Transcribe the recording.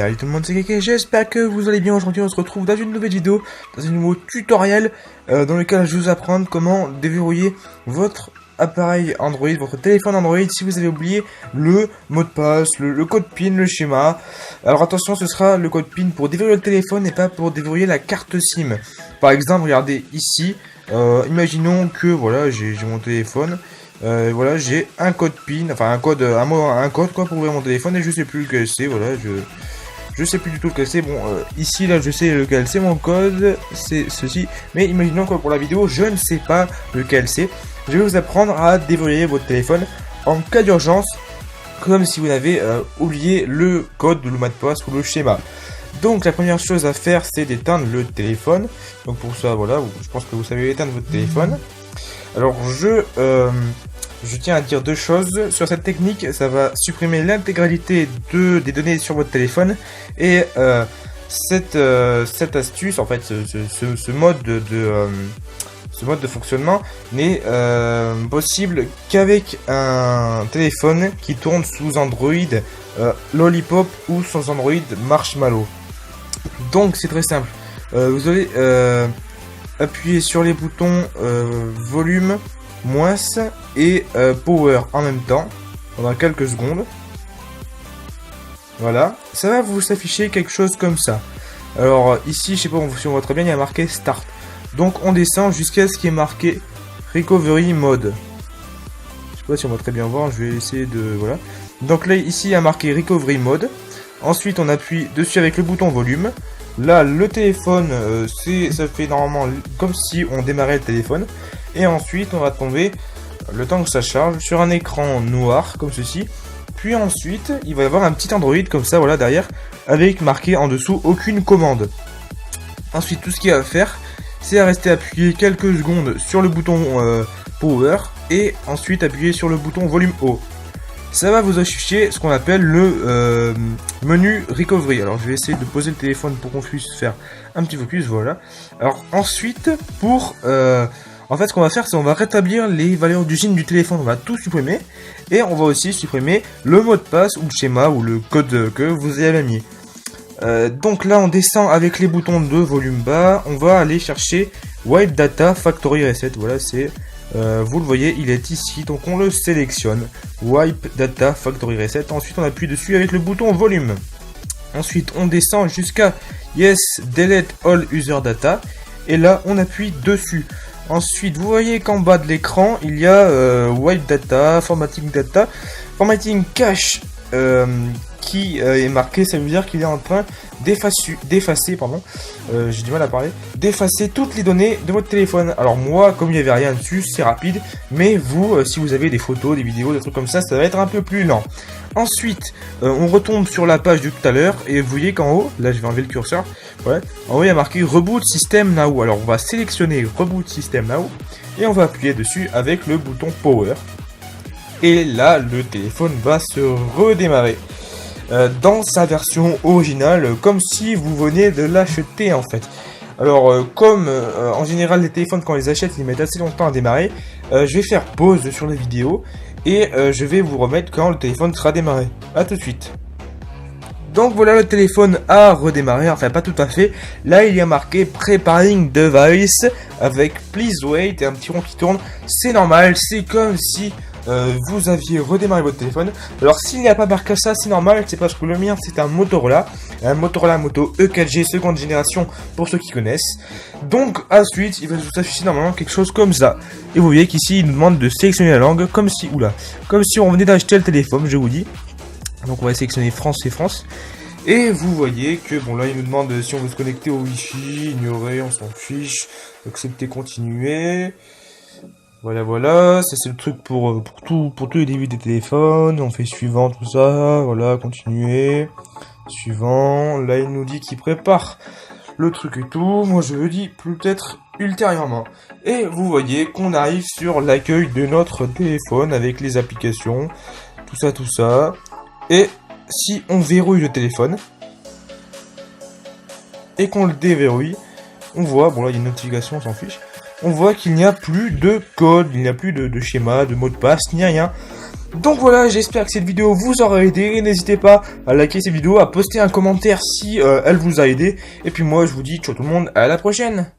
Salut tout le monde, c'est Keke, j'espère que vous allez bien. Aujourd'hui on se retrouve dans une nouvelle vidéo, dans un nouveau tutoriel dans lequel je vais vous apprendre comment déverrouiller votre appareil Android, votre téléphone Android si vous avez oublié le mot de passe, le code PIN, le schéma. Alors attention, ce sera le code PIN pour déverrouiller le téléphone et pas pour déverrouiller la carte SIM. Par exemple, regardez ici, imaginons que voilà, j'ai mon téléphone. Voilà, j'ai un code PIN, enfin un code quoi pour ouvrir mon téléphone et je sais plus lequel c'est. Voilà, je sais plus du tout lequel c'est. Bon, ici là je sais lequel c'est mon code, c'est ceci. Mais imaginons que pour la vidéo je ne sais pas lequel c'est. Je vais vous apprendre à déverrouiller votre téléphone en cas d'urgence, comme si vous avez oublié le code, le mot de passe ou le schéma. Donc la première chose à faire c'est d'éteindre le téléphone. Donc pour ça voilà, je pense que vous savez éteindre votre téléphone. Alors je tiens à dire deux choses sur cette technique. Ça va supprimer l'intégralité des données sur votre téléphone. Et cette astuce, en fait, ce mode de fonctionnement n'est possible qu'avec un téléphone qui tourne sous Android Lollipop ou sous Android Marshmallow. Donc c'est très simple. Vous allez appuyer sur les boutons volume, moins et power en même temps pendant quelques secondes. Voilà, ça va vous afficher quelque chose comme ça. Alors ici, je sais pas si on voit très bien, il y a marqué start. Donc on descend jusqu'à ce qui est marqué recovery mode. Je sais pas si on va très bien voir, je vais essayer de voilà. Donc là ici il y a marqué recovery mode. Ensuite on appuie dessus avec le bouton volume. Là le téléphone ça fait normalement comme si on démarrait le téléphone. Et ensuite on va tomber, le temps que ça charge, sur un écran noir comme ceci. Puis ensuite il va y avoir un petit Android comme ça voilà derrière, avec marqué en dessous aucune commande. Ensuite tout ce qu'il y a à faire c'est à rester appuyé quelques secondes sur le bouton power et ensuite appuyer sur le bouton volume haut. Ça va vous afficher ce qu'on appelle le menu recovery. Alors je vais essayer de poser le téléphone pour qu'on puisse faire un petit focus, voilà. Alors ensuite pour en fait ce qu'on va faire c'est on va rétablir les valeurs d'usine du téléphone. On va tout supprimer et on va aussi supprimer le mot de passe ou le schéma ou le code que vous avez mis. Donc là on descend avec les boutons de volume bas, on va aller chercher Wipe Data Factory Reset, voilà c'est, vous le voyez il est ici, donc on le sélectionne, Wipe Data Factory Reset, ensuite on appuie dessus avec le bouton volume, ensuite on descend jusqu'à Yes Delete All User Data, et là on appuie dessus. Ensuite vous voyez qu'en bas de l'écran il y a Wipe Data, Formatting Data, Formatting Cache, qui est marqué, ça veut dire qu'il est en train d'effacer, j'ai du mal à parler, d'effacer toutes les données de votre téléphone. Alors moi, comme il n'y avait rien dessus, c'est rapide, mais vous, si vous avez des photos, des vidéos, des trucs comme ça va être un peu plus lent. Ensuite, on retombe sur la page de tout à l'heure, et vous voyez qu'en haut, là je vais enlever le curseur, ouais, en haut il y a marqué Reboot System Now. Alors on va sélectionner Reboot System Now, et on va appuyer dessus avec le bouton Power. Et là, le téléphone va se redémarrer. Dans sa version originale, comme si vous veniez de l'acheter en fait. Alors comme en général les téléphones quand on les achète ils mettent assez longtemps à démarrer, je vais faire pause sur la vidéo et je vais vous remettre quand le téléphone sera démarré. A tout de suite. Donc voilà, le téléphone a redémarré, enfin pas tout à fait. Là il y a marqué Preparing Device avec Please Wait et un petit rond qui tourne. C'est normal, c'est comme si vous aviez redémarré votre téléphone. Alors s'il n'y a pas marqué ça, c'est normal, c'est parce que le mien c'est un Motorola Moto E4G seconde génération pour ceux qui connaissent. Donc ensuite il va vous afficher normalement quelque chose comme ça. Et vous voyez qu'ici il nous demande de sélectionner la langue comme si on venait d'acheter le téléphone, je vous dis. Donc on va sélectionner France et France. Et vous voyez que bon là il nous demande si on veut se connecter au Wi-Fi, ignorer, on s'en fiche, accepter, continuer. Voilà, ça c'est le truc pour tous les débuts des téléphones, on fait suivant tout ça, voilà, continuer, suivant, là il nous dit qu'il prépare le truc et tout, moi je le dis peut-être ultérieurement. Et vous voyez qu'on arrive sur l'accueil de notre téléphone avec les applications, tout ça, et si on verrouille le téléphone, et qu'on le déverrouille, on voit, bon là il y a une notification, on s'en fiche, on voit qu'il n'y a plus de code, il n'y a plus de schéma, de mot de passe, ni rien. Donc voilà, j'espère que cette vidéo vous aura aidé. N'hésitez pas à liker cette vidéo, à poster un commentaire si elle vous a aidé. Et puis moi, je vous dis ciao tout le monde, à la prochaine.